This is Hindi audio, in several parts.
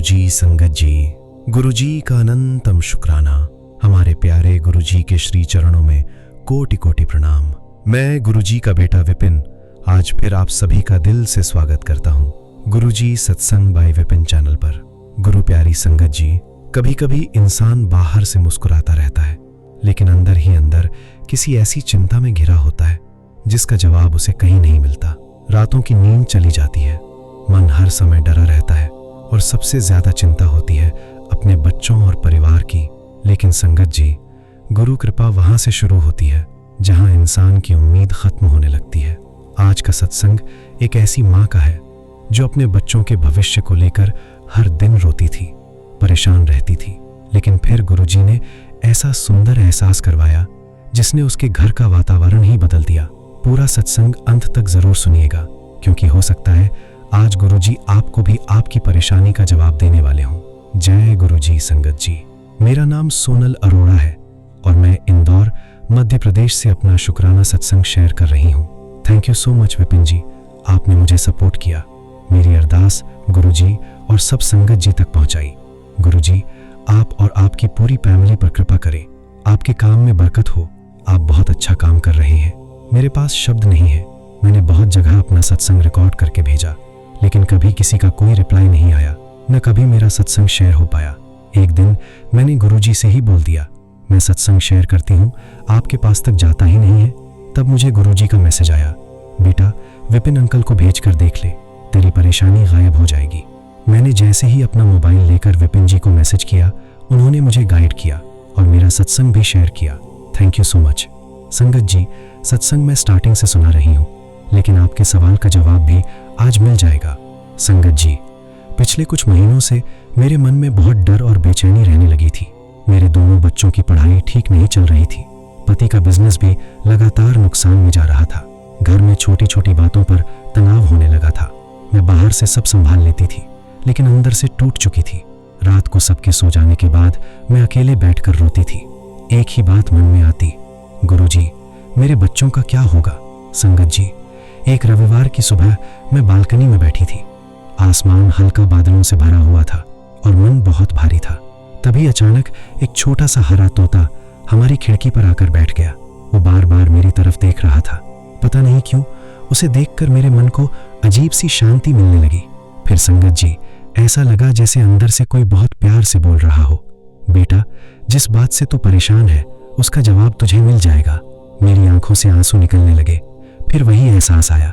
गुरुजी संगत जी, गुरुजी का अनंतम शुक्राना। हमारे प्यारे गुरुजी के श्री चरणों में कोटि कोटि प्रणाम। मैं गुरुजी का बेटा विपिन आज फिर आप सभी का दिल से स्वागत करता हूँ गुरुजी सत्संग बाय विपिन चैनल पर। गुरु प्यारी संगत जी, कभी कभी इंसान बाहर से मुस्कुराता रहता है लेकिन अंदर ही अंदर किसी ऐसी चिंता में घिरा होता है जिसका जवाब उसे कहीं नहीं मिलता। रातों की नींद चली जाती है, मन हर समय डरा रहता है और सबसे ज्यादा चिंता होती है अपने बच्चों और परिवार की। लेकिन संगत जी, गुरु कृपा वहां से शुरू होती है जहां इंसान की उम्मीद खत्म होने लगती है। आज का सत्संग एक ऐसी माँ का है जो अपने बच्चों के भविष्य को लेकर हर दिन रोती थी, परेशान रहती थी, लेकिन फिर गुरुजी ने ऐसा सुंदर एहसास करवाया जिसने उसके घर का वातावरण ही बदल दिया। पूरा सत्संग अंत तक जरूर सुनिएगा क्योंकि हो सकता है आज गुरुजी आपको भी आपकी परेशानी का जवाब देने वाले हों। जय गुरुजी संगत जी। मेरा नाम सोनल अरोड़ा है और मैं इंदौर मध्य प्रदेश से अपना शुक्राना सत्संग शेयर कर रही हूँ। Thank you so much Vipin ji, आपने मुझे सपोर्ट किया। मेरी अरदास गुरुजी और सब संगत जी तक पहुंचाई। गुरुजी आप और आपकी पूरी फैमिली पर कृपा करें, आपके काम में बरकत हो। आप बहुत अच्छा काम कर रहे हैं। मेरे पास शब्द नहीं है। मैंने बहुत जगह अपना सत्संग रिकॉर्ड करके भेजा लेकिन कभी किसी का कोई रिप्लाई नहीं आया, न कभी मेरा सत्संग शेयर हो पाया। एक दिन मैंने गुरुजी से ही बोल दिया, मैं सत्संग शेयर करती हूँ, आपके पास तक जाता ही नहीं है। तब मुझे गुरुजी का मैसेज आया, बेटा विपिन अंकल को भेज कर देख ले, तेरी परेशानी गायब हो जाएगी। मैंने जैसे ही अपना मोबाइल लेकर विपिन जी को मैसेज किया, उन्होंने मुझे गाइड किया और मेरा सत्संग भी शेयर किया। Thank you so much. संगत जी, सत्संग मैं स्टार्टिंग से सुना रही हूँ लेकिन आपके सवाल का जवाब भी आज मिल जाएगा। संगत जी, पिछले कुछ महीनों से मेरे मन में बहुत डर और बेचैनी रहने लगी थी। मेरे दोनों बच्चों की पढ़ाई ठीक नहीं चल रही थी, पति का बिजनेस भी लगातार नुकसान में जा रहा था, घर में छोटी छोटी बातों पर तनाव होने लगा था। मैं बाहर से सब संभाल लेती थी लेकिन अंदर से टूट चुकी थी। रात को सबके सो जाने के बाद मैं अकेले बैठकर रोती थी। एक ही बात मन में आती, गुरुजी मेरे बच्चों का क्या होगा। संगत जी, एक रविवार की सुबह मैं बालकनी में बैठी थी। आसमान हल्का बादलों से भरा हुआ था और मन बहुत भारी था। तभी अचानक एक छोटा सा हरा तोता हमारी खिड़की पर आकर बैठ गया। वो बार बार मेरी तरफ देख रहा था। पता नहीं क्यों उसे देखकर मेरे मन को अजीब सी शांति मिलने लगी। फिर संगत जी, ऐसा लगा जैसे अंदर से कोई बहुत प्यार से बोल रहा हो, बेटा जिस बात से तू परेशान है उसका जवाब तुझे मिल जाएगा। मेरी आंखों से आंसू निकलने लगे। फिर वही एहसास आया,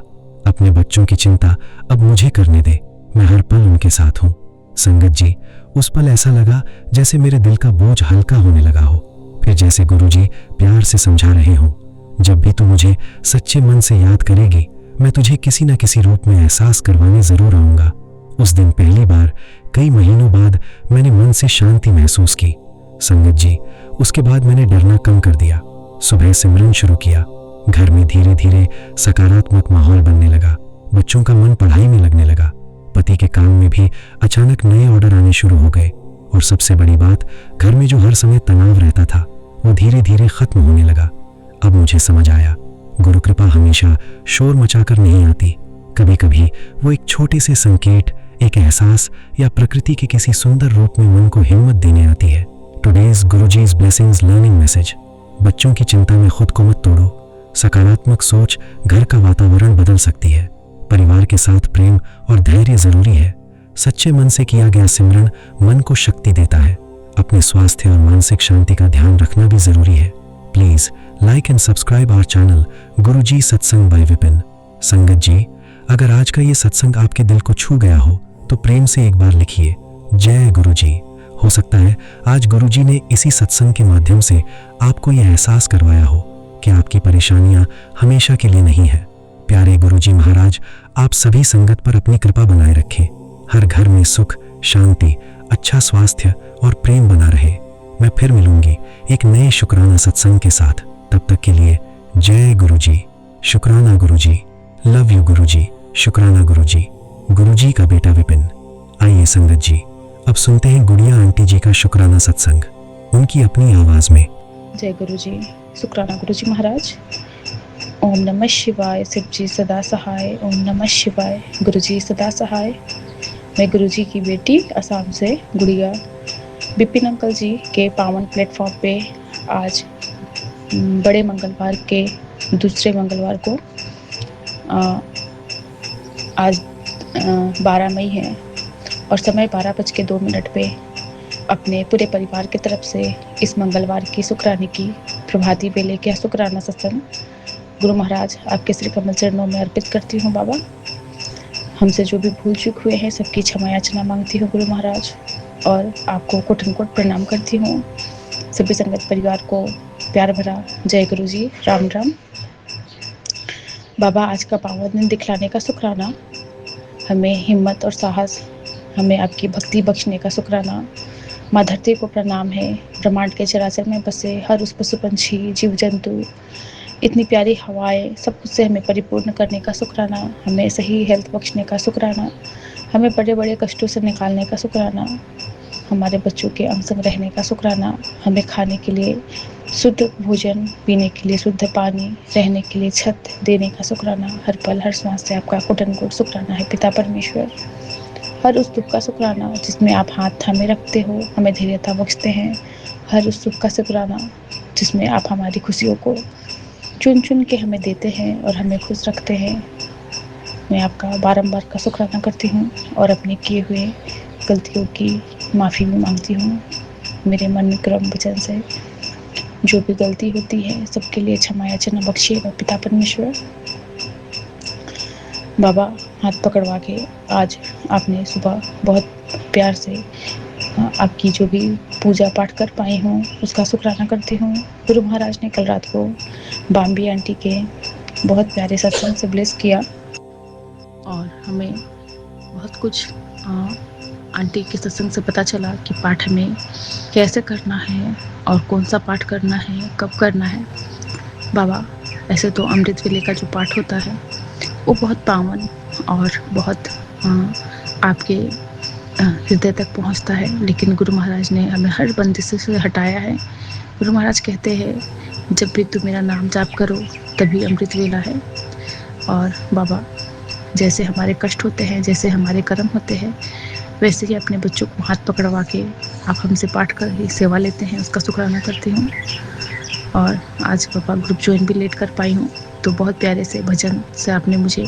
अपने बच्चों की चिंता अब मुझे करने दे, मैं हर पल उनके साथ हूँ। संगत जी, उस पल ऐसा लगा जैसे मेरे दिल का बोझ हल्का होने लगा हो। फिर जैसे गुरुजी प्यार से समझा रहे हों, जब भी तू मुझे सच्चे मन से याद करेगी मैं तुझे किसी न किसी रूप में एहसास करवाने जरूर आऊंगा। उस दिन पहली बार कई महीनों बाद मैंने मन से शांति महसूस की। संगत जी, उसके बाद मैंने डरना कम कर दिया। सुबह सिमरन शुरू किया। घर में धीरे धीरे सकारात्मक माहौल बनने लगा। बच्चों का मन पढ़ाई में लगने लगा। पति के काम में भी अचानक नए ऑर्डर आने शुरू हो गए और सबसे बड़ी बात, घर में जो हर समय तनाव रहता था वो धीरे धीरे खत्म होने लगा। अब मुझे समझ आया, गुरु कृपा हमेशा शोर मचाकर नहीं आती। कभी कभी वो एक छोटे से संकेत, एक एहसास या प्रकृति के किसी सुंदर रूप में मन को हिम्मत देने आती है। Today's Guruji's blessings learning message. बच्चों की चिंता में खुद को मत तोड़ो। सकारात्मक सोच घर का वातावरण बदल सकती है। परिवार के साथ प्रेम और धैर्य जरूरी है। सच्चे मन से किया गया सिमरन मन को शक्ति देता है। अपने स्वास्थ्य और मानसिक शांति का ध्यान रखना भी जरूरी है। Please like and subscribe our channel Guruji Satsang by Vipin. संगत जी, अगर आज का ये सत्संग आपके दिल को छू गया हो तो प्रेम से एक बार लिखिए, जय गुरुजी। हो सकता है आज गुरुजी ने इसी सत्संग के माध्यम से आपको यह एहसास करवाया हो कि आपकी परेशानियां हमेशा के लिए नहीं है। प्यारे गुरुजी महाराज, आप सभी संगत पर अपनी कृपा बनाए रखें। हर घर में सुख, शांति, अच्छा स्वास्थ्य और प्रेम बना रहे। मैं फिर मिलूंगी एक नए शुक्राना सत्संग के साथ। तब तक के लिए जय गुरुजी। शुक्राना गुरुजी। लव यू गुरुजी। शुक्राना गुरुजी। गुरुजी का बेटा विपिन। आइए संगत जी, अब सुनते हैं गुड़िया आंटी जी का शुक्राना सत्संग, उनकी अपनी आवाज में। जय गुरुजी। शुक्राना गुरुजी महाराज। ओम नमः शिवाय। शिव जी सदा सहाय। ओम नमः शिवाय। गुरुजी सदा सहाय। मैं गुरुजी की बेटी असम से गुड़िया विपिन अंकल जी के पावन प्लेटफॉर्म पे आज बड़े मंगलवार के दूसरे मंगलवार को आज 12 मई है और समय 12:02 पे अपने पूरे परिवार की तरफ से इस मंगलवार की शुक्राने की प्रभाती बेले के शुक्राना सत्संग गुरु महाराज आपके श्री कमल चरणों में अर्पित करती हूँ। बाबा, हमसे जो भी भूल चूक हुए हैं सबकी क्षमा याचना मांगती हूँ गुरु महाराज, और आपको कोटन कोट प्रणाम करती हूँ। सभी संगत परिवार को प्यार भरा जय गुरु जी, राम राम। बाबा, आज का पावन दिन दिखलाने का शुक्राना, हमें हिम्मत और साहस, हमें आपकी भक्ति बख्शने का शुक्राना। माँ धरती को प्रणाम है, ब्रह्मांड के चराचर में बसे हर उस पशु पंछी जीव जंतु, इतनी प्यारी हवाएं, सब कुछ से हमें परिपूर्ण करने का शुक्राना, हमें सही हेल्थ बख्शने का शुक्राना, हमें बड़े बड़े कष्टों से निकालने का शुक्राना, हमारे बच्चों के अंग संग रहने का शुक्राना, हमें खाने के लिए शुद्ध भोजन, पीने के लिए शुद्ध पानी, रहने के लिए छत देने का शुक्राना। हर पल हर श्वास से आपका कोटन कोट शुक्राना है पिता परमेश्वर। हर उस दुख का शुक्राना जिसमें आप हाथ थामे रखते हो, हमें धैर्यता बख्शते हैं। हर उस सुख का शुक्राना जिसमें आप हमारी खुशियों को चुन चुन के हमें देते हैं और हमें खुश रखते हैं। मैं आपका बारंबार का शुक्राना करती हूँ और अपने किए हुए गलतियों की माफ़ी भी मांगती हूँ। मेरे मन क्रम वचन से जो भी गलती होती है सबके लिए क्षमा याचना बख्शिएगा पिता परमेश्वर। बाबा, हाथ पकड़वा के आज आपने सुबह बहुत प्यार से आपकी जो भी पूजा पाठ कर पाई हूँ उसका शुक्राना करती हूँ। गुरु महाराज ने कल रात को बाम्बी आंटी के बहुत प्यारे सत्संग से ब्लेस किया और हमें बहुत कुछ आंटी के सत्संग से पता चला कि पाठ हमें कैसे करना है और कौन सा पाठ करना है, कब करना है। बाबा, ऐसे तो अमृत वेले का जो पाठ होता है वो बहुत पावन और बहुत आपके हृदय तक पहुंचता है, लेकिन गुरु महाराज ने हमें हर बंदिश से हटाया है। गुरु महाराज कहते हैं जब भी तुम मेरा नाम जाप करो तभी अमृत वेला है। और बाबा, जैसे हमारे कष्ट होते हैं, जैसे हमारे कर्म होते हैं, वैसे ही अपने बच्चों को हाथ पकड़वा के आप हमसे पाठ कर ही सेवा लेते हैं, उसका शुक्राना करती हूँ। और आज बाबा ग्रुप ज्वाइन भी लेट कर पाई हूँ, तो बहुत प्यारे से भजन से आपने मुझे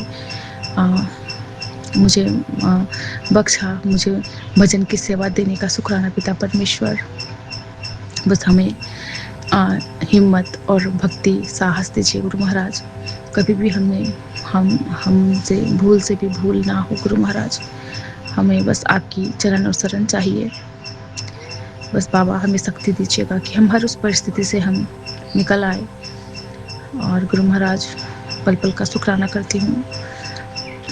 बख्शा, मुझे भजन की सेवा देने का शुक्राना पिता परमेश्वर। बस हमें हिम्मत और भक्ति साहस दीजिए गुरु महाराज। कभी भी हमसे भूल से भी भूल ना हो गुरु महाराज। हमें बस आपकी चरण और शरण चाहिए। बस बाबा हमें शक्ति दीजिएगा कि हम हर उस परिस्थिति से हम निकल आए। और गुरु महाराज, पल पल का शुक्राना करती हूँ।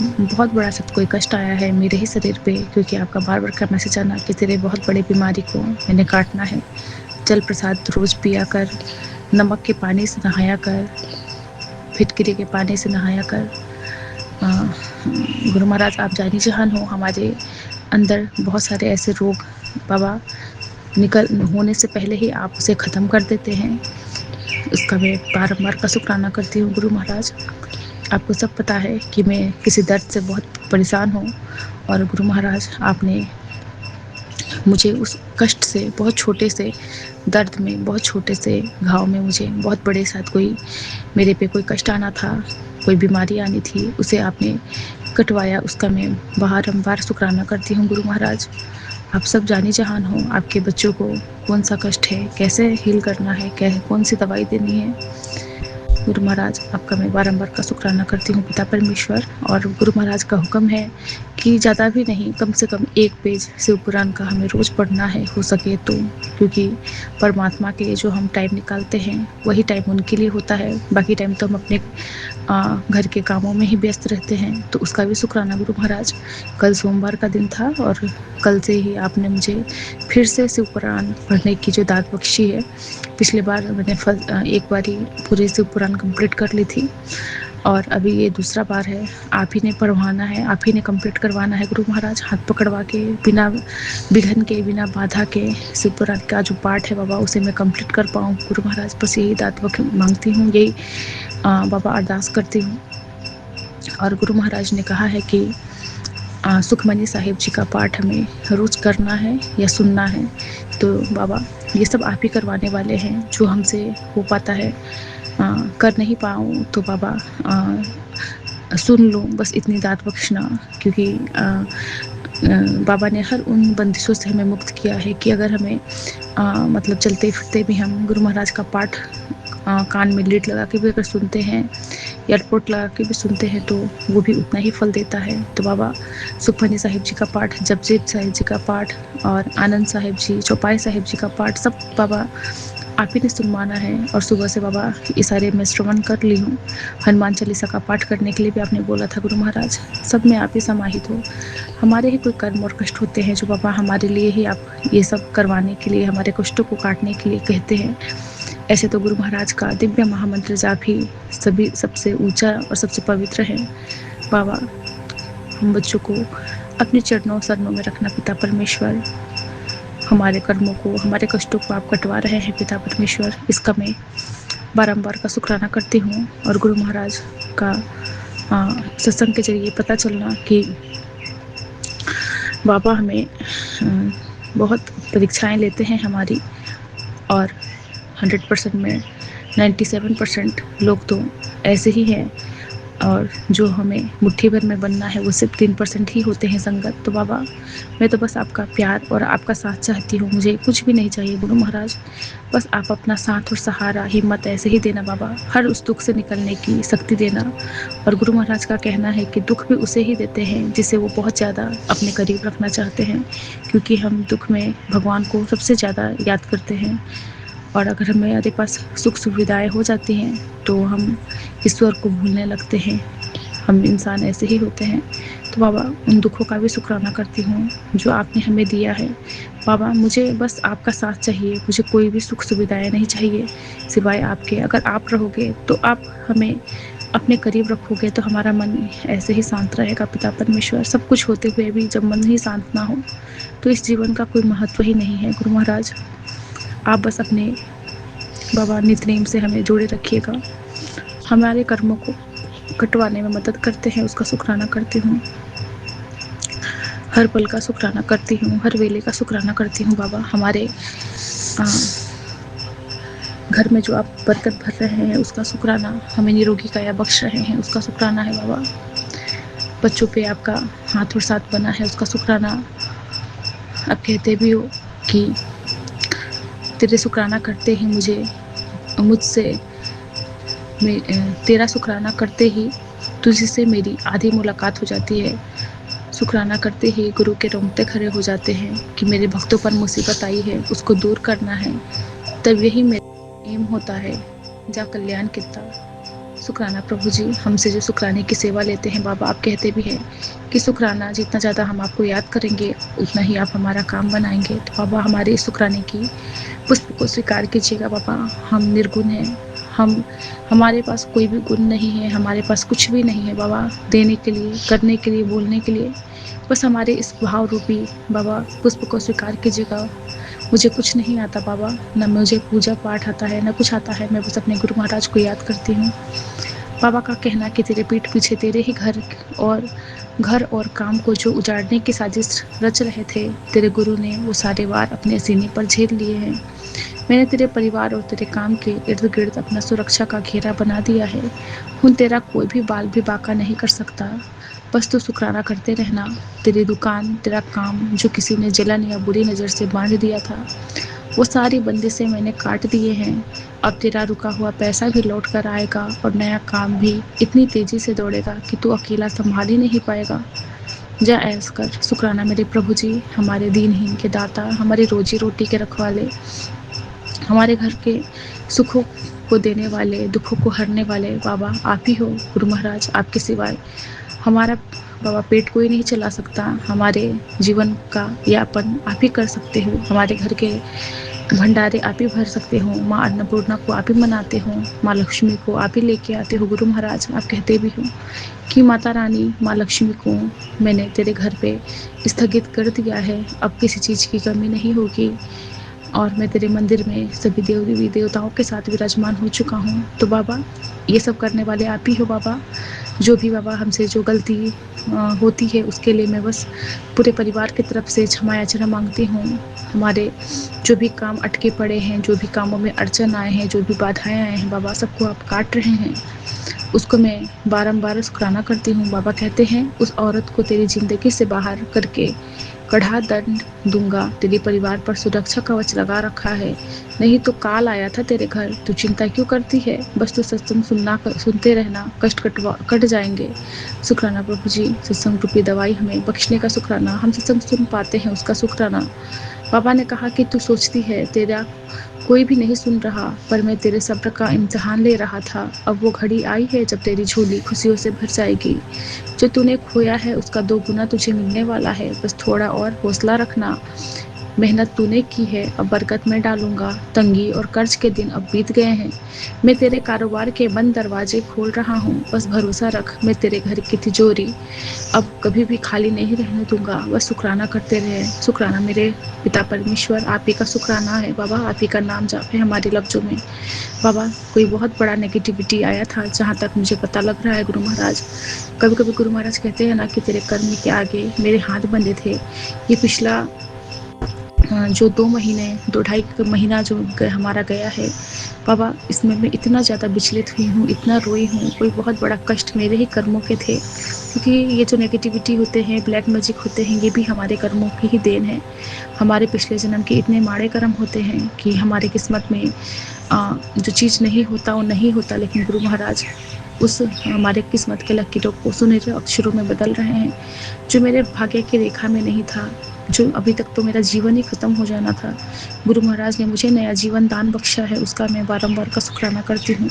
बहुत बड़ा सब कोई कष्ट आया है मेरे ही शरीर पे, क्योंकि आपका बार बार का मैसेज आना कि तेरे बहुत बड़ी बीमारी को मैंने काटना है। जल प्रसाद रोज पिया कर, नमक के पानी से नहाया कर, फिटकिरी के पानी से नहाया कर। गुरु महाराज, आप जानी जहान हो, हमारे अंदर बहुत सारे ऐसे रोग बाबा निकल होने से पहले ही आप उसे ख़त्म कर देते हैं। उसका मैं बारंबार का शुक्राना करती हूँ गुरु महाराज। आपको सब पता है कि मैं किसी दर्द से बहुत परेशान हूँ, और गुरु महाराज आपने मुझे उस कष्ट से, बहुत छोटे से दर्द में, बहुत छोटे से घाव में, मुझे बहुत बड़े साथ कोई मेरे पे कोई कष्ट आना था, कोई बीमारी आनी थी, उसे आपने कटवाया। उसका मैं बारंबार शुक्राना करती हूँ गुरु महाराज। आप सब जानी जहान हो, आपके बच्चों को कौन सा कष्ट है, कैसे हील करना है, कौन सी दवाई देनी है। गुरु महाराज, आपका मैं बारंबार का शुक्राना करती हूँ पिता परमेश्वर। और गुरु महाराज का हुक्म है कि ज़्यादा भी नहीं, कम से कम 1 पेज शिव पुराण का हमें रोज़ पढ़ना है, हो सके तो, क्योंकि परमात्मा के लिए जो हम टाइम निकालते हैं वही टाइम उनके लिए होता है। बाकी टाइम तो हम अपने घर के कामों में ही व्यस्त रहते हैं, तो उसका भी शुक्राना गुरु महाराज। कल सोमवार का दिन था और कल से ही आपने मुझे फिर से शिव पुराण पढ़ने की जो दात बख्शी है। पिछले बार मैंने एक बार ही पूरे शिव पुराण कंप्लीट कर ली थी, और अभी ये दूसरा बार है। आप ही ने पढ़वाना है, आप ही ने कंप्लीट करवाना है गुरु महाराज। हाथ पकड़वा के, बिना विघ्न के, बिना बाधा के शिव पुराण का जो पाठ है बाबा, उसे मैं कंप्लीट कर पाऊँ गुरु महाराज। बस यही दात मांगती हूँ, यही बाबा अरदास करती हूँ। और गुरु महाराज ने कहा है कि सुखमनी साहिब जी का पाठ हमें रोज़ करना है या सुनना है। तो बाबा ये सब आप ही करवाने वाले हैं, जो हमसे हो पाता है कर नहीं पाऊँ तो बाबा सुन लो, बस इतनी दात बख्शना। क्योंकि बाबा ने हर उन बंदिशों से हमें मुक्त किया है कि अगर हमें मतलब चलते फिरते भी हम गुरु महाराज का पाठ कान में लीड लगा के भी अगर सुनते हैं, एयरपोर्ट लगा के भी सुनते हैं, तो वो भी उतना ही फल देता है। तो बाबा सुखमनी साहिब जी का पाठ, जपजीत साहिब जी का पाठ और आनंद साहिब जी, चौपाई साहिब जी का पाठ सब बाबा आप ही ने सुनवाना है। और सुबह से बाबा ये सारे मैं श्रवण कर ली हूँ। हनुमान चालीसा का पाठ करने के लिए भी आपने बोला था गुरु महाराज। सब में आप ही समाहित हो। हमारे ही कोई कर्म और कष्ट होते हैं जो बाबा हमारे लिए ही आप ये सब करवाने के लिए, हमारे कष्टों को काटने के लिए कहते हैं। ऐसे तो गुरु महाराज का दिव्य महामंत्र जाप ही सभी सबसे ऊंचा और सबसे पवित्र है। बाबा हम बच्चों को अपने चरणों शरणों में रखना पिता परमेश्वर। हमारे कर्मों को, हमारे कष्टों को आप कटवा रहे हैं पिता परमेश्वर। इसका मैं बारंबार का शुक्राना करती हूँ। और गुरु महाराज का सत्संग के जरिए पता चलना कि बाबा हमें बहुत परीक्षाएं लेते हैं हमारी, और 100% में 97% लोग तो ऐसे ही हैं, और जो हमें मुट्ठी भर में बनना है वो सिर्फ 3% ही होते हैं संगत। तो बाबा मैं तो बस आपका प्यार और आपका साथ चाहती हूँ, मुझे कुछ भी नहीं चाहिए गुरु महाराज। बस आप अपना साथ और सहारा, हिम्मत ऐसे ही देना बाबा, हर उस दुख से निकलने की शक्ति देना। और गुरु महाराज का कहना है कि दुख भी उसे ही देते हैं जिसे वो बहुत ज़्यादा अपने करीब रखना चाहते हैं, क्योंकि हम दुख में भगवान को सबसे ज़्यादा याद करते हैं। और अगर हमारे पास सुख सुविधाएं हो जाती हैं तो हम ईश्वर को भूलने लगते हैं। हम इंसान ऐसे ही होते हैं। तो बाबा उन दुखों का भी शुक्राना करती हूँ जो आपने हमें दिया है। बाबा मुझे बस आपका साथ चाहिए, मुझे कोई भी सुख सुविधाएं नहीं चाहिए सिवाय आपके। अगर आप रहोगे तो आप हमें अपने करीब रखोगे तो हमारा मन ऐसे ही शांत रहेगा पिता परमेश्वर। सब कुछ होते हुए भी जब मन ही शांत ना हो तो इस जीवन का कोई महत्व ही नहीं है गुरु महाराज। आप बस अपने बाबा नित्यनेम से हमें जोड़े रखिएगा, हमारे कर्मों को कटवाने में मदद करते हैं, उसका शुक्राना करती हूँ। हर पल का शुक्राना करती हूँ, हर वेले का शुक्राना करती हूँ बाबा। हमारे घर में जो आप बरकत भर रहे हैं उसका शुक्राना, हमें निरोगी काया बख्श रहे हैं उसका शुक्राना है बाबा। बच्चों पे आपका हाथ और साथ बना है उसका शुक्राना। आप कहते भी हो कि तेरे शुक्राना करते ही मुझसे तेरा शुक्राना करते ही तुझसे मेरी आधी मुलाकात हो जाती है। शुक्राना करते ही गुरु के रोंगटे खड़े हो जाते हैं कि मेरे भक्तों पर मुसीबत आई है, उसको दूर करना है। तब यही मेरा एम होता है जा कल्याण कितना। शुक्राना प्रभु जी, हमसे जो शुक्राने की सेवा लेते हैं बाबा, आप कहते भी हैं कि शुक्राना जितना ज़्यादा हम आपको याद करेंगे उतना ही आप हमारा काम बनाएंगे। तो बाबा हमारे इस शुक्राने की पुष्प को स्वीकार कीजिएगा बाबा। हम निर्गुण हैं, हमारे पास कोई भी गुण नहीं है, हमारे पास कुछ भी नहीं है बाबा देने के लिए, करने के लिए, बोलने के लिए। बस हमारे इस भाव रूपी बाबा पुष्प को स्वीकार कीजिएगा। मुझे कुछ नहीं आता बाबा, न मुझे पूजा पाठ आता है न कुछ आता है, मैं बस अपने गुरु महाराज को याद करती हूँ। बाबा का कहना कि तेरे पीठ पीछे तेरे ही घर और काम को जो उजाड़ने की साजिश रच रहे थे, तेरे गुरु ने वो सारे वार अपने सीने पर झेल लिए हैं। मैंने तेरे परिवार और तेरे काम के इर्द गिर्द अपना सुरक्षा का घेरा बना दिया है। उन तेरा कोई भी बाल भी बाका नहीं कर सकता। बस तो शुक्राना करते रहना। तेरी दुकान, तेरा काम जो किसी ने जलन या बुरी नज़र से बांध दिया था, वो सारी बंदिशें मैंने काट दिए हैं। अब तेरा रुका हुआ पैसा भी लौट कर आएगा और नया काम भी इतनी तेज़ी से दौड़ेगा कि तू अकेला संभाल ही नहीं पाएगा। जा ऐस कर। शुक्राना मेरे प्रभु जी, हमारे दीनहीन के दाता, हमारी रोजी रोटी के रखवाले, हमारे घर के सुखों को देने वाले, दुखों को हरने वाले बाबा आप ही हो गुरु महाराज। आपके सिवाय हमारा बाबा पेट कोई नहीं चला सकता। हमारे जीवन का यापन आप ही कर सकते हो। हमारे घर के भंडारे आप ही भर सकते हो। माँ अन्नपूर्णा को आप ही मनाते हो, माँ लक्ष्मी को आप ही लेके आते हो गुरु महाराज। आप कहते भी हो कि माता रानी माँ लक्ष्मी को मैंने तेरे घर पे स्थगित कर दिया है, अब किसी चीज़ की कमी नहीं होगी और मैं तेरे मंदिर में सभी देवी देवताओं के साथ विराजमान हो चुका हूँ। तो बाबा ये सब करने वाले आप ही हो बाबा। जो भी बाबा हमसे जो गलती होती है उसके लिए मैं बस पूरे परिवार की तरफ से क्षमा याचना मांगती हूँ। हमारे जो भी काम अटके पड़े हैं, जो भी कामों में अड़चन आए हैं, जो भी बाधाएँ आए हैं बाबा, सबको आप काट रहे हैं। उसको मैं बारंबार शुक्राना करती हूँ। बाबा कहते हैं उस औरत को तेरी ज़िंदगी से बाहर करके कड़ा दंड दूँगा, तेरे परिवार पर सुरक्षा कवच लगा रखा है। नहीं तो काल आया था तेरे घर, तू चिंता क्यों करती है? बस तू सत्संग सुनते रहना, कष्ट कट जाएँगे। शुक्राना प्रभु जी, सत्संग रूपी दवाई हमें बख्शने का शुक्राना, हम सत्संग सुन पाते हैं उसका शुक्राना। बाबा ने कहा कि तू सोचती है तेरा कोई भी नहीं सुन रहा, पर मैं तेरे सब्र का इम्तिहान ले रहा था। अब वो घड़ी आई है जब तेरी झोली खुशियों से भर जाएगी। जो तूने खोया है उसका 2 गुना तुझे मिलने वाला है, बस थोड़ा और हौसला रखना। मेहनत तूने की है, अब बरकत मैं डालूंगा। तंगी और कर्ज के दिन अब बीत गए हैं। मैं तेरे कारोबार के बंद दरवाजे खोल रहा हूँ, बस भरोसा रख। मैं तेरे घर की तिजोरी अब कभी भी खाली नहीं रहने दूंगा। बस शुक्राना करते रहे। शुक्राना मेरे पिता परमेश्वर, आप ही का शुक्राना है बाबा, आप ही का नाम जाप है हमारे लफ्जों में। बाबा, कोई बहुत बड़ा नेगेटिविटी आया था, जहाँ तक मुझे पता लग रहा है गुरु महाराज। कभी कभी गुरु महाराज कहते हैं ना कि तेरे कर्म के आगे मेरे हाथ बंधे थे। ये पिछला जो 2 महीने 2 ढाई महीना जो हमारा गया है बाबा, इसमें मैं इतना ज़्यादा विचलित हुई हूँ, इतना रोई हूँ। कोई बहुत बड़ा कष्ट मेरे ही कर्मों के थे, क्योंकि ये जो नेगेटिविटी होते हैं, ब्लैक मैजिक होते हैं, ये भी हमारे कर्मों की ही देन है। हमारे पिछले जन्म के इतने माड़े कर्म होते हैं कि हमारे किस्मत में जो चीज़ नहीं होता वो नहीं होता, लेकिन गुरु महाराज उस हमारे किस्मत के लकीरों को सुनहरे अक्षरों में बदल रहे हैं। जो मेरे भाग्य की रेखा में नहीं था, जो अभी तक तो मेरा जीवन ही खत्म हो जाना था, गुरु महाराज ने मुझे नया जीवन दान बख्शा है, उसका मैं बारंबार का शुक्राना करती हूँ।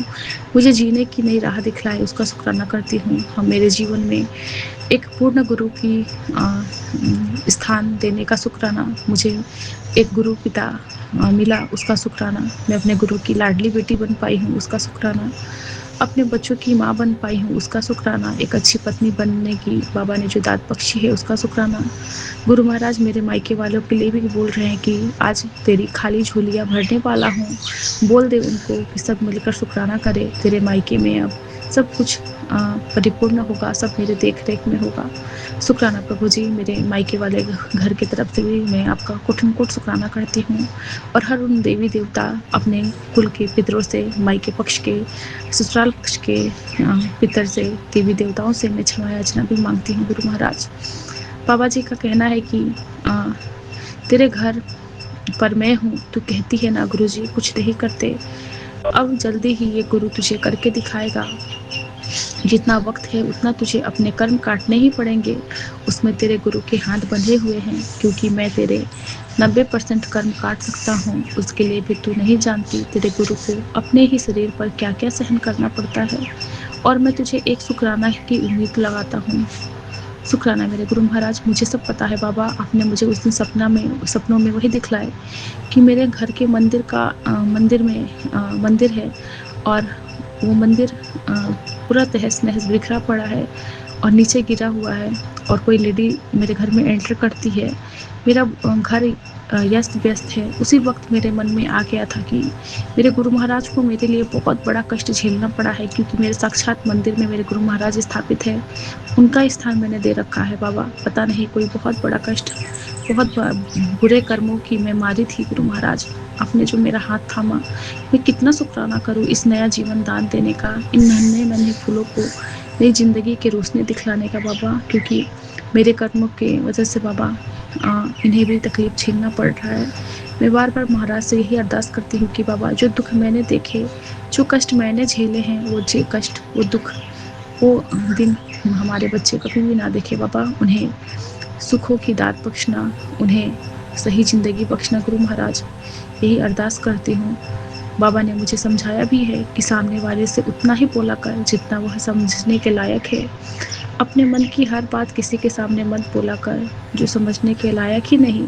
मुझे जीने की नई राह दिखलाए, उसका शुक्राना करती हूँ। हम मेरे जीवन में एक पूर्ण गुरु की स्थान देने का शुक्राना, मुझे एक गुरु पिता मिला, उसका शुक्राना। मैं अपने गुरु की लाडली बेटी बन पाई हूँ, उसका शुक्राना। अपने बच्चों की माँ बन पाई हूँ, उसका शुक्राना। एक अच्छी पत्नी बनने की बाबा ने जो दात बख्शी है, उसका शुक्राना। गुरु महाराज मेरे मायके वालों के लिए भी बोल रहे हैं कि आज तेरी खाली झोलियाँ भरने वाला हूँ। बोल दे उनको कि सब मिलकर शुक्राना करे। तेरे मायके में अब सब कुछ परिपूर्ण होगा, सब मेरे देख रेख में होगा। शुक्राना प्रभु जी, मेरे मायके वाले घर की तरफ से भी मैं आपका कोटन कोट शुक्राना करती हूँ। और हर उन देवी देवता अपने कुल के पितरों से, मायके पक्ष के, ससुराल पक्ष के पितर से, देवी देवताओं से मैं क्षमा याचना भी मांगती हूँ गुरु महाराज। बाबा जी का कहना है कि तेरे घर पर मैं हूँ, तू कहती है ना गुरु जी कुछ नहीं करते। अब जल्दी ही ये गुरु तुझे करके दिखाएगा। जितना वक्त है उतना तुझे अपने कर्म काटने ही पड़ेंगे। उसमें तेरे गुरु के हाथ बंधे हुए हैं, क्योंकि मैं तेरे 90% कर्म काट सकता हूँ। उसके लिए भी तू नहीं जानती तेरे गुरु को अपने ही शरीर पर क्या क्या सहन करना पड़ता है। और मैं तुझे एक शुक्राना की उम्मीद लगाता हूँ। शुक्राना मेरे गुरु महाराज, मुझे सब पता है बाबा। आपने मुझे उस दिन सपनों में वही दिखलाए कि मेरे घर के मंदिर में मंदिर है, और वो मंदिर पूरा तहस नहस बिखरा पड़ा है और नीचे गिरा हुआ है, और कोई लेडी मेरे घर में एंटर करती है। मेरा घर व्यस्त व्यस्त है। उसी वक्त मेरे मन में आ गया था कि मेरे गुरु महाराज को मेरे लिए बहुत बड़ा कष्ट झेलना पड़ा है, क्योंकि मेरे साक्षात मंदिर में मेरे गुरु महाराज स्थापित है। उनका स्थान मैंने दे रखा है बाबा। पता नहीं कोई बहुत बड़ा कष्ट, बहुत बुरे कर्मों की मैं मारी थी गुरु महाराज। आपने जो मेरा हाथ थामा, मैं कितना शुक्राना करूँ इस नया जीवन दान देने का, इन नन्हे नन्हे फूलों को नई जिंदगी की रोशनी दिखलाने का बाबा। क्योंकि मेरे कर्मों के वजह से बाबा इन्हें भी तकलीफ झेलना पड़ रहा है। मैं बार बार महाराज से यही अरदास करती हूँ कि बाबा, जो दुख मैंने देखे, जो कष्ट मैंने झेले हैं, वो कष्ट, वो दुख, वो दिन हमारे बच्चे कभी भी ना देखे बाबा। उन्हें सुखों की दात बख्शना, उन्हें सही ज़िंदगी बख्शना गुरु महाराज, यही अरदास करती हूँ। बाबा ने मुझे समझाया भी है कि सामने वाले से उतना ही बोला कर जितना वह समझने के लायक है। अपने मन की हर बात किसी के सामने मत बोला कर जो समझने के लायक ही नहीं।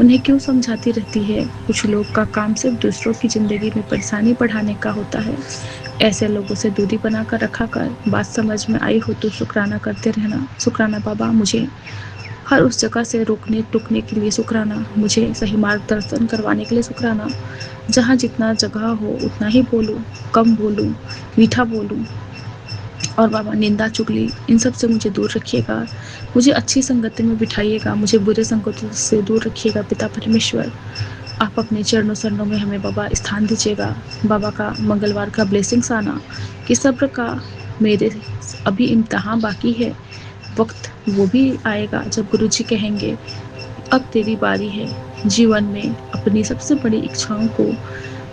उन्हें क्यों समझाती रहती है? कुछ लोग का काम सिर्फ दूसरों की ज़िंदगी में परेशानी बढ़ाने का होता है। ऐसे लोगों से दूरी बना कर रखा कर। बात समझ में आई हो तो शुक्राना करते रहना। शुक्राना बाबा, मुझे हर उस जगह से रोकने टोकने के लिए शुक्राना, मुझे सही मार्गदर्शन करवाने के लिए शुक्राना। जहाँ जितना जगह हो उतना ही बोलूँ, कम बोलूँ, मीठा बोलूँ, और बाबा निंदा चुगली इन सब से मुझे दूर रखिएगा, मुझे अच्छी संगति में बिठाइएगा, मुझे बुरे संगतों से दूर रखिएगा। पिता परमेश्वर, आप अपने चरणों शरणों में हमें बाबा स्थान दीजिएगा। बाबा का मंगलवार का ब्लेसिंग्स आना कि सब्र का, मेरे अभी इम्तहान बाकी है, वक्त वो भी आएगा जब गुरुजी कहेंगे अब तेरी बारी है। जीवन में अपनी सबसे बड़ी इच्छाओं को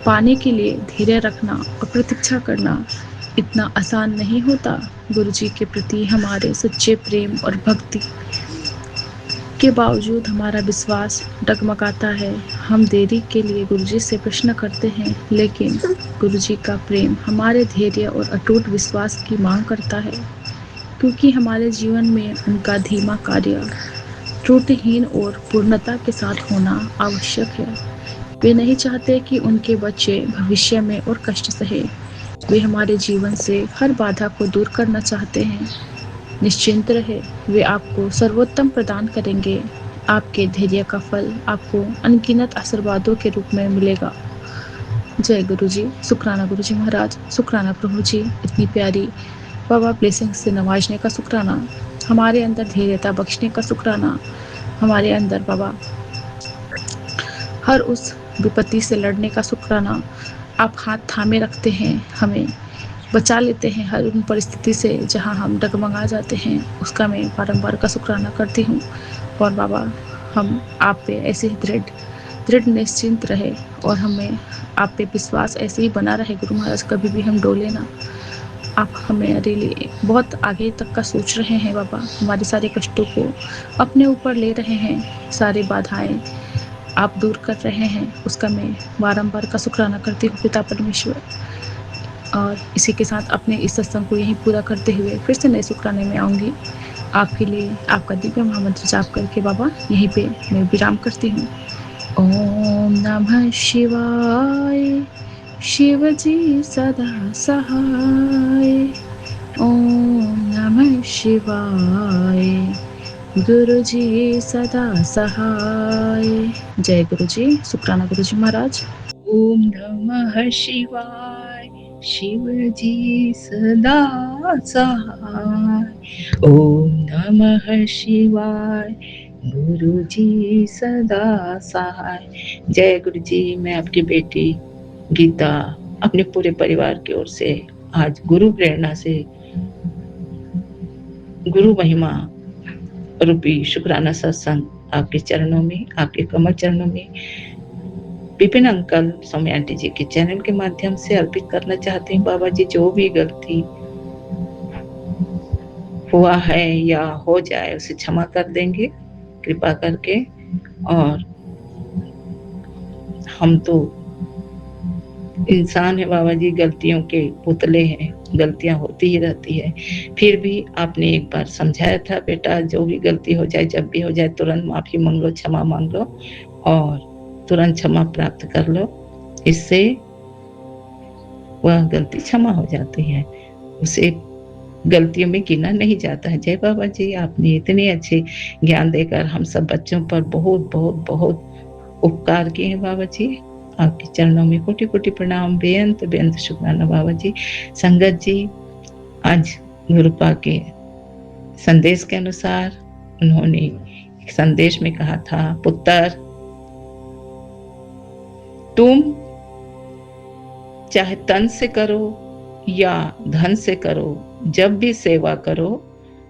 पाने के लिए धैर्य रखना और प्रतीक्षा करना इतना आसान नहीं होता। गुरुजी के प्रति हमारे सच्चे प्रेम और भक्ति के बावजूद हमारा विश्वास डगमगाता है। हम देरी के लिए गुरुजी से प्रश्न करते हैं, लेकिन गुरुजी का प्रेम हमारे धैर्य और अटूट विश्वास की मांग करता है, क्योंकि हमारे जीवन में उनका धीमा कार्य त्रुटिहीन और पूर्णता के साथ होना आवश्यक है। वे नहीं चाहते कि उनके बच्चे भविष्य में और कष्ट सहे। वे हमारे जीवन से हर बाधा को दूर करना चाहते हैं। निश्चिंत रहे, वे आपको सर्वोत्तम प्रदान करेंगे। आपके धैर्य का फल आपको अनगिनत आशीर्वादों के रूप में मिलेगा। जय गुरु जी। शुक्राना गुरु जी महाराज, शुक्राना प्रभु जी, इतनी प्यारी बाबा ब्लेसिंग से नवाजने का शुक्राना, हमारे अंदर धैर्यता बख्शने का शुक्राना, हमारे अंदर बाबा हर उस विपत्ति से लड़ने का शुक्राना। आप हाथ थामे रखते हैं, हमें बचा लेते हैं हर उन परिस्थिति से जहां हम डगमगा जाते हैं, उसका मैं बारंबार का शुक्राना करती हूँ। और बाबा, हम आप पे ऐसे ही दृढ़ निश्चिंत रहे और हमें आप पे विश्वास ऐसे ही बना रहे गुरु महाराज, कभी भी हम डोले ना। आप हमारे लिए बहुत आगे तक का सोच रहे हैं बाबा, हमारे सारे कष्टों को अपने ऊपर ले रहे हैं, सारी बाधाएं आप दूर कर रहे हैं, उसका मैं बारंबार का शुक्राना करती हूँ पिता परमेश्वर। और इसी के साथ अपने इस सत्संग को यहीं पूरा करते हुए फिर से नए शुक्राने में आऊँगी। आपके लिए आपका दिव्य महामंत्र जाप करके बाबा यहीं पे मैं विराम करती हूँ। ओम नमः शिवाय, शिव जी सदा सहाय। ओम नमः शिवाय, गुरु जी सदा सहाय। जय गुरु जी। शुक्राना गुरु जी महाराज। ओम नमः शिवाय, शिव जी सदा सहाय। ओम नमः शिवाय, गुरु जी सदा सहाय। जय गुरु जी। मैं आपकी बेटी गीता अपने पूरे परिवार की ओर से आज गुरु प्रेरणा से गुरु महिमा रूपी शुक्राना सत्संग आपके चरणों में, आपके कमल चरणों में विपिन अंकल, सौम्या आंटी जी के चैनल के माध्यम से अर्पित करना चाहते हैं। बाबा जी, जो भी गलती हुआ है या हो जाए उसे क्षमा कर देंगे कृपा करके। और हम तो इंसान है बाबा जी, गलतियों के पुतले हैं, गलतियां होती ही रहती है। फिर भी आपने एक बार समझाया था, बेटा जो भी गलती हो जाए, जब भी हो जाए, तुरंत माफी मांग लो, क्षमा मांग लो और तुरंत क्षमा प्राप्त कर लो। इससे वह गलती क्षमा हो जाती है, उसे गलतियों में गिना नहीं जाता है। जय बाबा जी, आपने इतने अच्छे ज्ञान देकर हम सब बच्चों पर बहुत बहुत बहुत उपकार किए हैं बाबा जी। आपके चरणों में कोटि कोटि प्रणाम, बेअंत बेअंत शुक्राना बाबा जी। संगत जी, आज गुरुपा के संदेश के अनुसार उन्होंने एक संदेश में कहा था, पुत्र तुम चाहे तन से करो या धन से करो, जब भी सेवा करो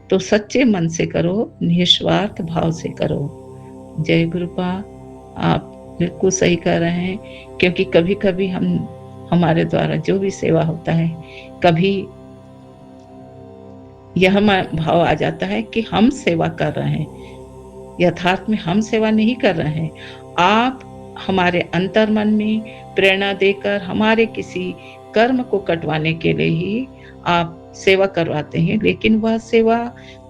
तो सच्चे मन से करो, निस्वार्थ भाव से करो। जय गुरुपा, आप बिल्कुल सही कह रहे हैं, क्योंकि कभी कभी हमारे द्वारा जो भी सेवा होता है, कभी यह भाव आ जाता है कि हम सेवा कर रहे हैं, यथार्थ में हम सेवा नहीं कर रहे हैं। आप हमारे अंतर्मन में प्रेरणा देकर हमारे किसी कर्म को कटवाने के लिए ही आप सेवा करवाते हैं, लेकिन वह सेवा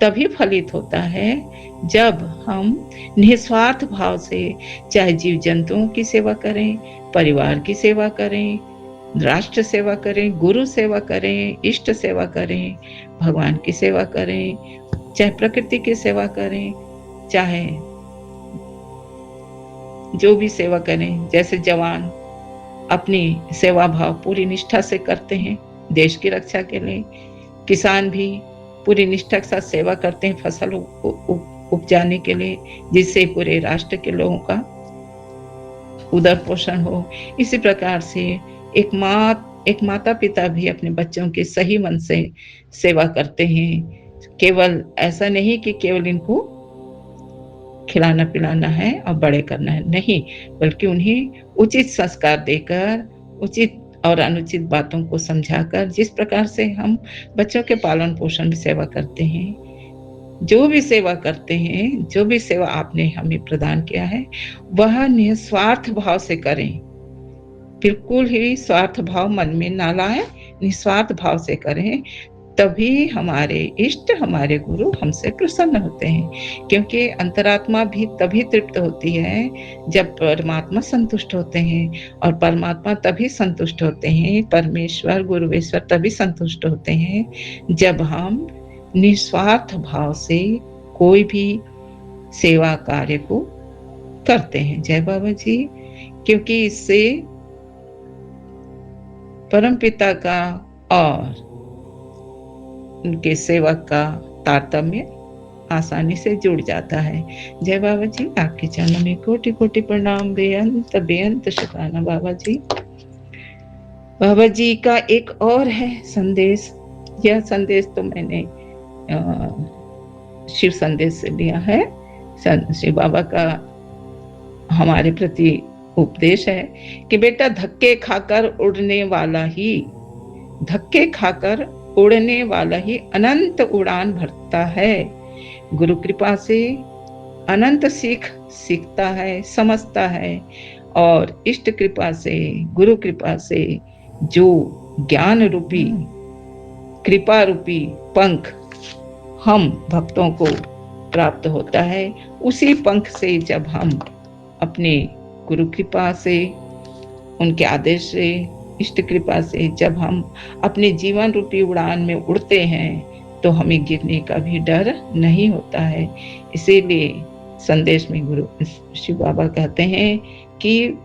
तभी फलित होता है जब हम निस्वार्थ भाव से चाहे जीव जंतुओं की सेवा करें, परिवार की सेवा करें, राष्ट्र सेवा करें, गुरु सेवा करें, इष्ट सेवा करें, भगवान की सेवा करें, चाहे प्रकृति की सेवा करें, चाहे जो भी सेवा करें। जैसे जवान अपनी सेवा भाव पूरी निष्ठा से करते हैं देश की रक्षा के लिए, किसान भी पूरी निष्ठा के साथ सेवा करते हैं फसल उपजाने के लिए, जिससे पूरे राष्ट्र के लोगों का उदर पोषण हो। इसी प्रकार से एक माता पिता भी अपने बच्चों की सही मन से सेवा करते हैं। केवल ऐसा नहीं कि केवल इनको खिलाना पिलाना है और बड़े करना है, नहीं, बल्कि उन्हें उचित संस्कार देकर, उचित और अनुचित बातों को समझाकर, जिस प्रकार से हम बच्चों के पालन पोषण में सेवा करते हैं, जो भी सेवा करते हैं, जो भी सेवा आपने हमें प्रदान किया है, वह निस्वार्थ भाव से करें। बिल्कुल ही स्वार्थ भाव मन में ना लाएं, निस्वार्थ भाव से करें। तभी हमारे इष्ट, हमारे गुरु हमसे प्रसन्न होते हैं, क्योंकि अंतरात्मा भी तभी तृप्त होती है जब परमात्मा संतुष्ट होते हैं, और परमात्मा तभी संतुष्ट होते हैं, परमेश्वर गुरुवेश्वर तभी संतुष्ट होते हैं जब हम निस्वार्थ भाव से कोई भी सेवा कार्य को करते हैं। जय बाबा जी। क्योंकि इससे परमपिता का और उनके सेवक का तारतम्य आसानी से जुड़ जाता है। जय बाबा जी। आपके चरणों में कोटि कोटि प्रणाम, बेअंत शुक्राना बाबा जी। बाबा जी का एक और है संदेश। यह संदेश तो मैंने शिव संदेश से लिया है। शिव बाबा का हमारे प्रति उपदेश है कि बेटा, धक्के खाकर उड़ने वाला ही अनंत उड़ान भरता है। गुरु कृपा से अनंत सीखता है, समझता है, और इष्ट कृपा से, गुरु कृपा से जो ज्ञान रूपी, कृपा रूपी पंख हम भक्तों को प्राप्त होता है, उसी पंख से जब हम अपने गुरु कृपा से, उनके आदेश से, इष्ट कृपा से जब हम अपने जीवन रूपी उड़ान में उड़ते हैं, तो हमें गिरने का भी डर नहीं होता है। इसीलिए संदेश में गुरु शिव बाबा कहते हैं कि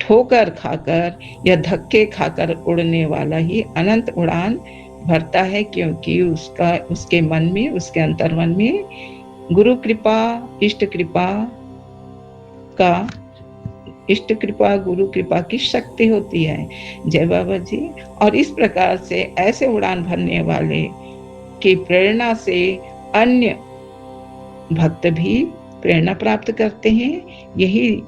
ठोकर खाकर या धक्के खाकर उड़ने वाला ही अनंत उड़ान भरता है, क्योंकि उसके मन में, उसके अंतर्मन में गुरु कृपा, इष्ट कृपा, गुरु कृपा की शक्ति होती है। जय बाबा जी। और इस प्रकार से ऐसे उड़ान भरने वाले की प्रेरणा से अन्य भक्त भी प्रेरणा प्राप्त करते हैं। यही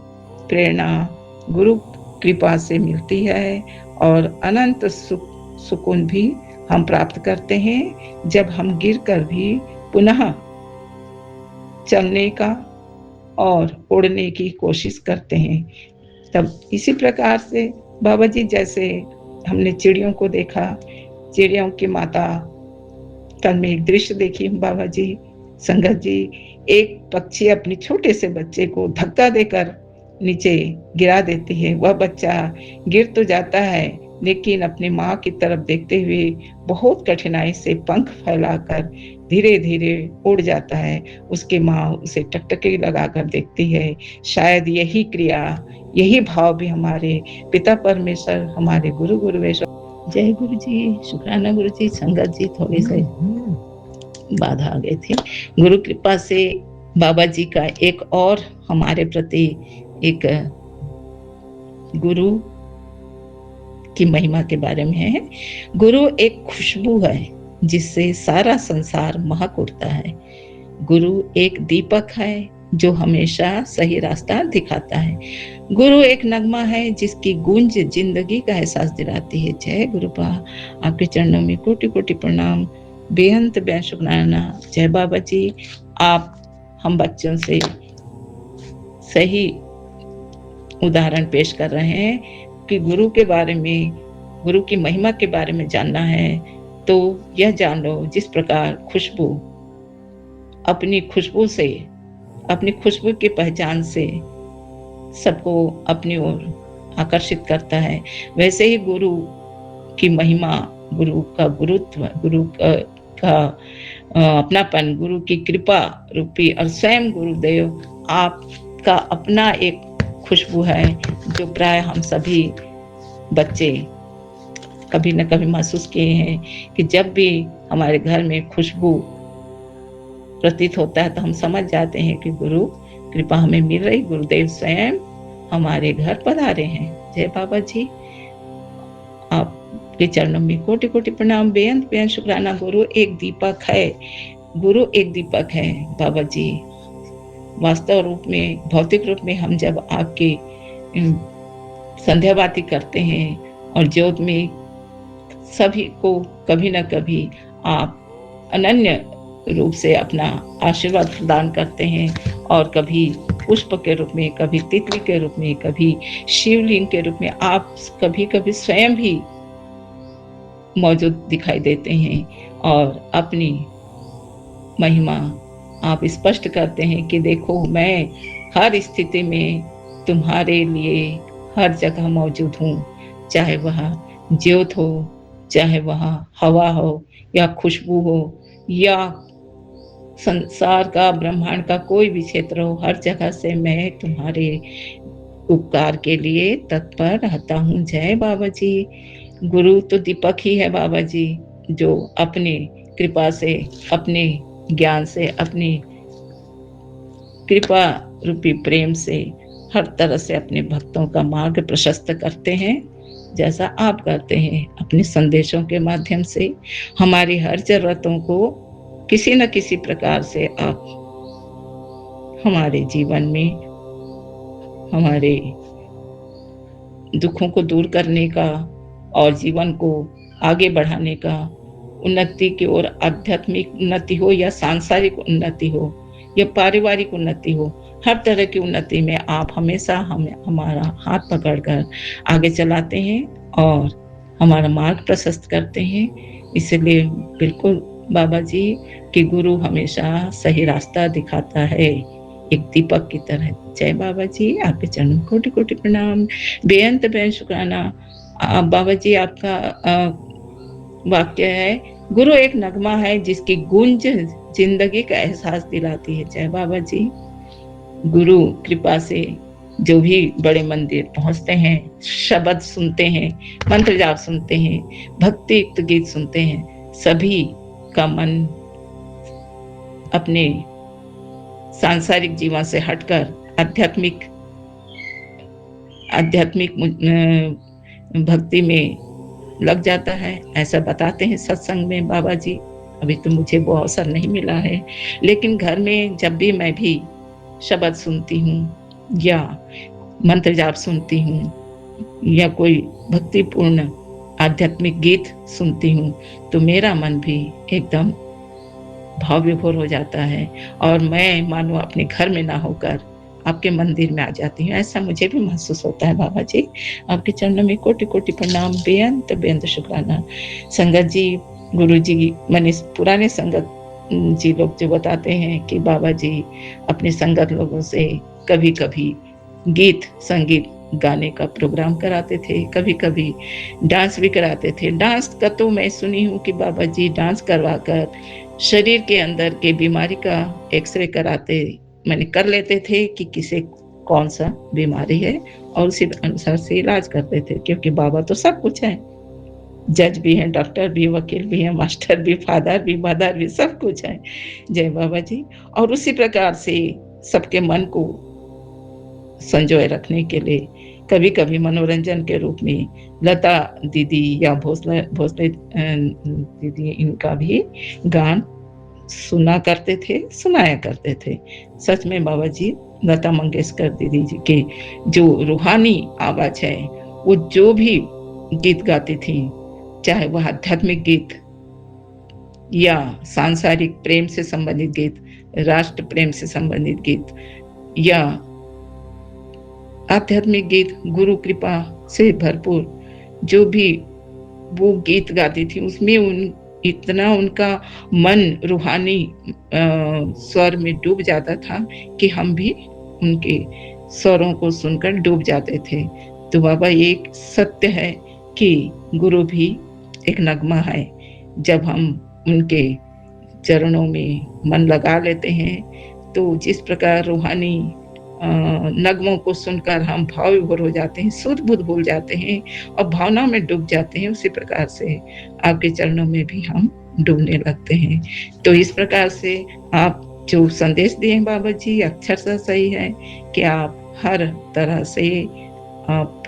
प्रेरणा गुरु कृपा से मिलती है, और अनंत सुकून भी हम प्राप्त करते हैं जब हम गिरकर भी पुनः चलने का और उड़ने की कोशिश करते हैं। तब इसी प्रकार से बाबा जी, जैसे हमने चिड़ियों को देखा, चिड़ियों की माता, कल में एक दृश्य देखी बाबा जी, संगत जी, एक पक्षी अपने छोटे से बच्चे को धक्का देकर नीचे गिरा देती है। वह बच्चा गिर तो जाता है, लेकिन अपनी माँ की तरफ देखते हुए बहुत कठिनाई से पंख फैलाकर धीरे धीरे उड़ जाता है। उसकी माँ उसे टकटकी लगाकर देखती है। शायद यही क्रिया, यही भाव भी हमारे पिता परमेश्वर, हमारे गुरु गुरुवेश्वर। जय गुरु जी। शुक्राना गुरु जी। संगत जी, थोड़ी सी बाधा आ गई थी। गुरु कृपा से बाबा जी का एक और हमारे प्रति एक गुरु की महिमा के बारे में है। गुरु एक खुशबू है जिससे सारा संसार महक उठता है। गुरु एक दीपक है जो हमेशा सही रास्ता दिखाता है। गुरु एक नगमा है जिसकी गूंज जिंदगी का एहसास दिलाती है। जय गुरुपा। आपके चरणों में कोटि कोटि प्रणाम, बेअंत शुक्राना। जय बाबा जी। आप हम बच्चों से सही उदाहरण पेश कर रहे हैं कि गुरु के बारे में, गुरु की महिमा के बारे में जानना है तो यह जान लो, जिस प्रकार खुशबू अपनी खुशबू की पहचान से सबको अपनी ओर आकर्षित करता है, वैसे ही गुरु की महिमा, गुरु का गुरुत्व, गुरु का अपनापन, गुरु की कृपा रूपी और स्वयं गुरुदेव आपका अपना एक खुशबू है, जो प्राय हम सभी बच्चे कभी न कभी महसूस किए हैं कि जब भी हमारे घर में खुशबू प्रतीत होता है तो हम समझ जाते हैं कि गुरु कृपा हमें मिल रही, गुरुदेव स्वयं हमारे घर पधारे हैं। जय बाबा जी, आपके चरणों में कोटि कोटि प्रणाम, बेअंत बेअंत शुक्राना। गुरु एक दीपक है, गुरु एक दीपक है बाबा जी। वास्तव रूप में, भौतिक रूप में हम जब आपके संध्या बाती करते हैं और ज्योत में सभी को कभी न कभी आप अनन्य रूप से अपना आशीर्वाद प्रदान करते हैं, और कभी पुष्प के रूप में, कभी तितली के रूप में, कभी शिवलिंग के रूप में आप कभी कभी स्वयं भी मौजूद दिखाई देते हैं और अपनी महिमा आप स्पष्ट करते हैं कि देखो मैं हर स्थिति में तुम्हारे लिए हर जगह मौजूद हूँ, चाहे वह ज्योत हो, चाहे वह हवा हो या खुशबू हो या संसार का, ब्रह्मांड का कोई भी क्षेत्र हो, हर जगह से मैं तुम्हारे उपकार के लिए तत्पर रहता हूँ। जय बाबा जी। गुरु तो दीपक ही है बाबा जी, जो अपने कृपा से, अपने ज्ञान से, अपनी कृपा रूपी प्रेम से हर तरह से अपने भक्तों का मार्ग प्रशस्त करते हैं, जैसा आप करते हैं अपने संदेशों के माध्यम से। हमारी हर जरूरतों को किसी न किसी प्रकार से आप हमारे जीवन में हमारे दुखों को दूर करने का और जीवन को आगे बढ़ाने का, उन्नति की ओर, आध्यात्मिक उन्नति हो या सांसारिक उन्नति हो या पारिवारिक उन्नति हो, हर तरह की उन्नति में आप हमेशा हमारा हाथ पकड़कर आगे चलाते हैं और हमारा मार्ग प्रशस्त करते हैं। इसलिए बिल्कुल बाबा जी कि गुरु हमेशा सही रास्ता दिखाता है, एक दीपक की तरह। जय बाबा जी, आपके चरणों में कोटि कोटि प्रणाम, बेअंत बेअंत शुक्राना। बाबा जी, आपका वाक्य है, गुरु एक नगमा है जिसकी गूंज जिंदगी का एहसास दिलाती है। जय बाबा जी। गुरु कृपा से जो भी बड़े मंदिर पहुंचते हैं, शब्द सुनते हैं, मंत्र जाप सुनते हैं, भक्ति युक्त गीत सुनते हैं, सभी का मन अपने सांसारिक जीवन से हटकर आध्यात्मिक भक्ति में लग जाता है, ऐसा बताते हैं सत्संग में बाबा जी। अभी तो मुझे वो अवसर नहीं मिला है, लेकिन घर में जब भी मैं भी शब्द सुनती हूँ या मंत्र जाप सुनती हूँ या कोई भक्तिपूर्ण आध्यात्मिक गीत सुनती हूँ, तो मेरा मन भी एकदम भाव विभोर हो जाता है और मैं मानो अपने घर में ना होकर आपके मंदिर में आ जाती हूँ, ऐसा मुझे भी महसूस होता है बाबा जी। आपके चरणों में कोटि कोटि प्रणाम, बेअंत बेअंत शुक्राना। संगत जी, गुरु जी, मैंने पुराने संगत जी लोग जो बताते हैं कि बाबा जी अपने संगत लोगों से कभी कभी गीत संगीत गाने का प्रोग्राम कराते थे, कभी कभी डांस भी कराते थे। डांस का तो मैं सुनी हूँ कि बाबा जी डांस करवाकर शरीर के अंदर के बीमारी का एक्सरे कराते, मैंने कर लेते थे कि किसे कौन सा बीमारी है और उसी अनुसार से इलाज करते थे, क्योंकि बाबा तो सब कुछ है, जज भी हैं, डॉक्टर भी, वकील भी हैं, मास्टर भी, फादर भी, मदर भी, सब कुछ है। जय बाबा जी। और उसी प्रकार से सबके मन को संजोए रखने के लिए कभी कभी मनोरंजन के रूप में लता दीदी या भोसले दीदी इनका भी गान सुनाया करते थे। सच में बाबा जी, लता मंगेशकर दीदी जी के जो रूहानी आवाज है, वो जो भी गीत गाती थी, चाहे वह आध्यात्मिक गीत या सांसारिक प्रेम से संबंधित गीत, राष्ट्र प्रेम से संबंधित गीत या आध्यात्मिक गीत, गुरु कृपा से भरपूर जो भी वो गीत गाती थी, उसमें इतना उनका मन रूहानी स्वर में डूब जाता था कि हम भी उनके स्वरों को सुनकर डूब जाते थे। तो बाबा, एक सत्य है कि गुरु भी एक नगमा है। जब हम उनके चरणों में मन लगा लेते हैं तो जिस प्रकार रूहानी नगमों को सुनकर हम भाव विभोर हो जाते हैं, सुध बुध भूल जाते हैं और भावना में डूब जाते हैं, उसी प्रकार से आपके चरणों में भी हम डूबने लगते हैं। तो इस प्रकार से आप जो संदेश दिए हैं बाबा जी अक्षरशः सही है कि आप हर तरह से आप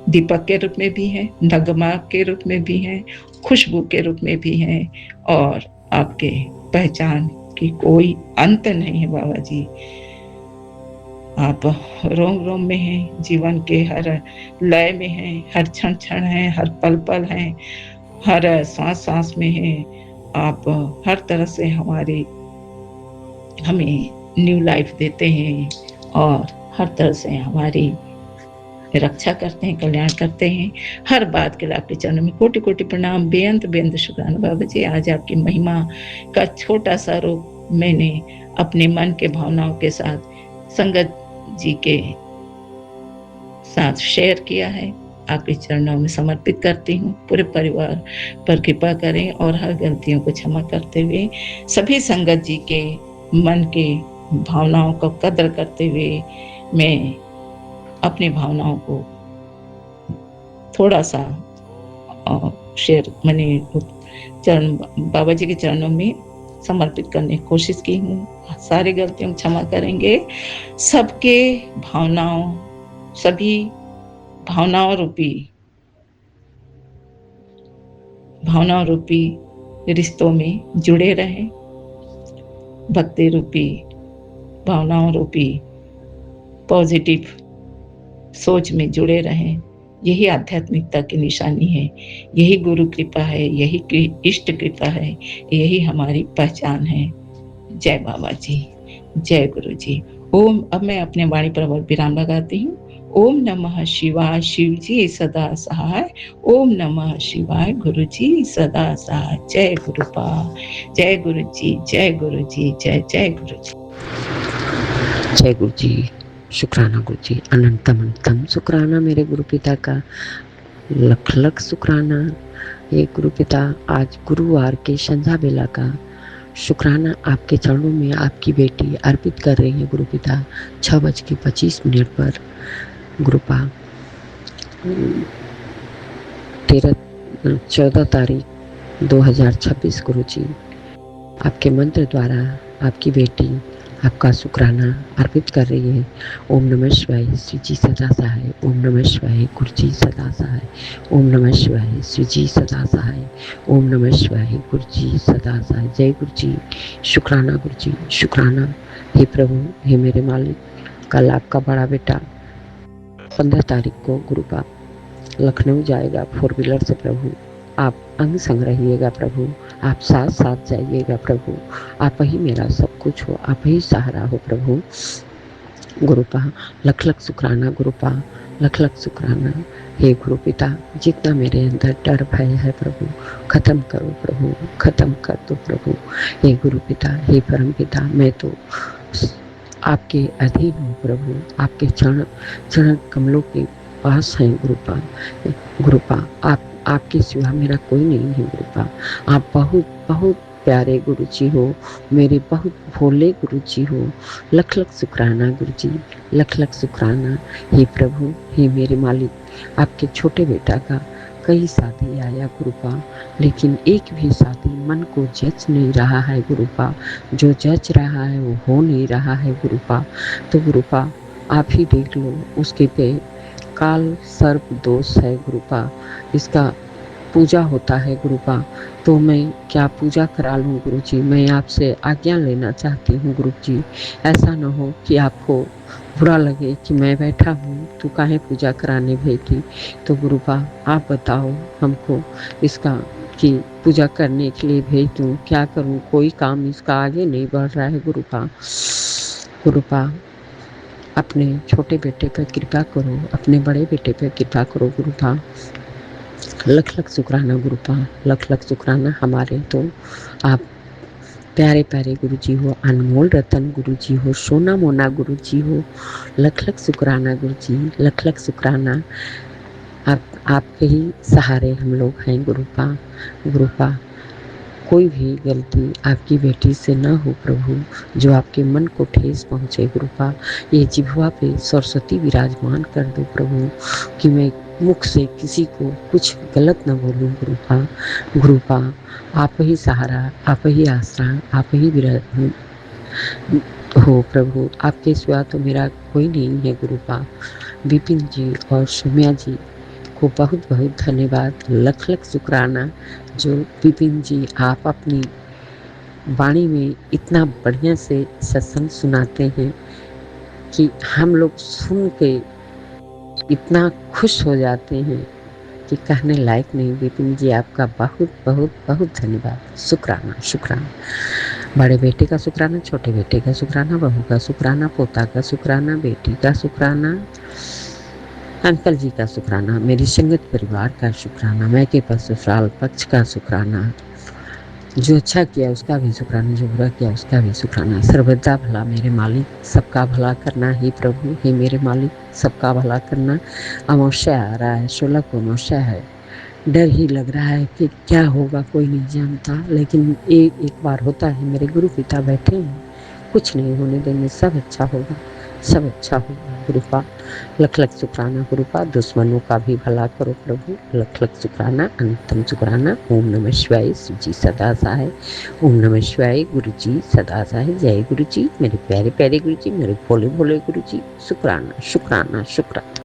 दीपक के रूप में भी हैं, नगमा के रूप में भी हैं, खुशबू के रूप में भी हैं और आपके पहचान की कोई अंत नहीं है बाबा जी। आप रोम रोम में हैं, जीवन के हर लय में हैं, हर क्षण क्षण हैं, हर पल पल हैं, हर सांस सांस में हैं। आप हर तरह से हमें न्यू लाइफ देते हैं और हर तरह से हमारी रक्षा करते हैं, कल्याण करते हैं। हर बात के लिए आपके चरणों में कोटि कोटि प्रणाम, बेअंत बेअंत शुक्राना बाबा जी। आज आपकी महिमा का छोटा सा रूप मैंने अपने मन के भावनाओं के साथ संगत जी के साथ शेयर किया है। आपके चरणों में समर्पित करती हूँ। पूरे परिवार पर कृपा करें और हर गलतियों को क्षमा करते हुए सभी संगत जी के मन के भावनाओं को कदर करते हुए मैं अपनी भावनाओं को थोड़ा सा शेयर मैंने चरण बाबा जी के चरणों में समर्पित करने की कोशिश की हूँ। सारी गलतियों को क्षमा करेंगे। सबके सभी भावनाओं रूपी रिश्तों में जुड़े रहें, भक्ति रूपी भावनाओं रूपी पॉजिटिव सोच में जुड़े रहें। यही आध्यात्मिकता की निशानी है, यही गुरु कृपा है, यही इष्ट कृपा है, यही हमारी पहचान है। जय बाबा जी, जय गुरु जी। ओम। अब मैं अपने वाणी पर विराम लगाती हूँ। ओम नमः शिवाय, शिव जी सदा सहाय। ओम नमः शिवाय, गुरु जी सदा सहाय। जय गुरुपा, जय गुरु जी, जय गुरु जी, जय जय गुरु जी। जय गुरु जी, शुक्राना गुरु जी, अनंतम अनंतम शुक्राना मेरे गुरु पिता का, लख लख शुक्राना ये गुरु पिता। आज गुरुवार के संध्या बेला का शुक्राना आपके चरणों में आपकी बेटी अर्पित कर रही है गुरु पिता। 6:25 पर गुरुपा 14 तारीख 2026 गुरु जी आपके मंत्र द्वारा आपकी बेटी आपका शुक्राना अर्पित कर रही है। ओम नमः शिवाय, श्री जी सदा सहाय। ओम नमः शिवाय, गुरु जी सदा सहाय। ओम नमः शिवाय, श्री जी सदा सहाय। ओम नमः शिवाय, गुरु जी सदा सहाय। जय गुरु जी, शुक्राना गुरु जी, शुक्राना। हे प्रभु, हे मेरे मालिक, कल आपका बड़ा बेटा 15 तारीख को गुरुपा लखनऊ जाएगा 4 व्हीलर से। प्रभु आप अंग संग रहिएगा प्रभु, आप साथ साथ जाइएगा प्रभु। आप ही मेरा सब कुछ हो, आप ही सहारा हो प्रभु। गुरुपा लख लख शुक्राना, गुरुपा लख लख शुक्राना। हे गुरु पिता, जितना मेरे अंदर डर भय है प्रभु खत्म करो प्रभु, खत्म कर दो प्रभु। हे गुरु पिता, हे परम पिता, मैं तो आपके अधीन हूँ प्रभु, आपके चरण कमलों के पास हैं गुरुपा। गुरुपा आपके सिवा मेरा कोई नहीं है गुरुपा। आप बहुत बहुत प्यारे गुरु जी हो, मेरे बहुत भोले गुरु जी हो। लख लख शुक्राना गुरु जी, लख लख शुक्राना। हे प्रभु, हे मेरे मालिक, आपके छोटे बेटा का कई शादी आया गुरुपा, लेकिन एक भी शादी मन को जच नहीं रहा है गुरुपा। जो जच रहा है वो हो नहीं रहा है गुरुपा। तो गुरुपा आप ही देख लो, उसके पे काल सर्प दोष है गुरुपा, इसका पूजा होता है गुरुपा। तो मैं क्या पूजा करा लूँ गुरु जी? मैं आपसे आज्ञा लेना चाहती हूँ गुरु जी। ऐसा न हो कि आपको बुरा लगे कि मैं बैठा हूँ तू काहे पूजा कराने भेजी। तो गुरुपा आप बताओ हमको इसका कि पूजा करने के लिए भेज दूँ, क्या करूँ? कोई काम इसका आगे नहीं बढ़ रहा है गुरुपा। गुरुपा अपने छोटे बेटे पर कृपा करो, अपने बड़े बेटे पर कृपा करो गुरुपा। लख लख शुक्राना गुरुपा, लख लख शुक्राना। हमारे तो आप प्यारे प्यारे गुरु जी हो, अनमोल रतन गुरु जी हो, सोना मोना गुरु जी हो। लख लख शुक्राना गुरु जी, लख लख शुक्राना। आपके ही सहारे हम लोग हैं गुरुपा। गुरुपा कोई भी गलती आपकी बेटी से न हो प्रभु, जो आपके मन को ठेस पहुँचे गुरुपा। ये जिह्वा पे सरस्वती विराजमान कर दो प्रभु, कि मैं मुख से किसी को कुछ गलत न बोलूं गुरुपा आप ही सहारा, आप ही आसरा, आप ही विरह हो प्रभु। आपके सिवा तो मेरा कोई नहीं है गुरुपा। विपिन जी और सुम्या जी को बहुत बहुत धन्यवाद, लख लख शुक्राना। जो विपिन जी आप अपनी वाणी में इतना बढ़िया से सत्संग सुनाते हैं कि हम लोग सुन के इतना खुश हो जाते हैं कि कहने लायक नहीं। विपिन जी आपका बहुत बहुत बहुत धन्यवाद, शुक्राना शुक्राना। बड़े बेटे का शुक्राना, छोटे बेटे का शुक्राना, बहू का शुक्राना, पोता का शुक्राना, बेटी का शुक्राना, अंकल जी का शुक्राना, मेरी संगत परिवार का शुक्राना, मैं के ससुराल पक्ष का शुक्राना। जो अच्छा किया उसका भी शुक्राना, जो बुरा किया उसका भी शुक्राना। सर्वदा भला मेरे मालिक, सबका भला करना ही प्रभु, हे मेरे मालिक सबका भला करना। अमावस्या आ रहा है, 16 को अमावस्या है। डर ही लग रहा है कि क्या होगा कोई नहीं जानता, लेकिन एक बार होता है, मेरे गुरु पिता बैठे हैं, कुछ नहीं होने देंगे, सब अच्छा होगा, सब अच्छा होगा गुरुपा। लख लख शुक्राना गुरुपा, दुश्मनों का भी भला करो प्रभु, लख लख शुक्राना, अनंतम शुक्राना। ओम नमः शिवाय, शिव जी सदा सहाय। ओम नमः शिवाय, गुरु जी सदा सहाय। जय गुरु जी, मेरे प्यारे प्यारे गुरु जी, मेरे भोले भोले गुरु जी, शुक्राना शुक्राना शुक्राना।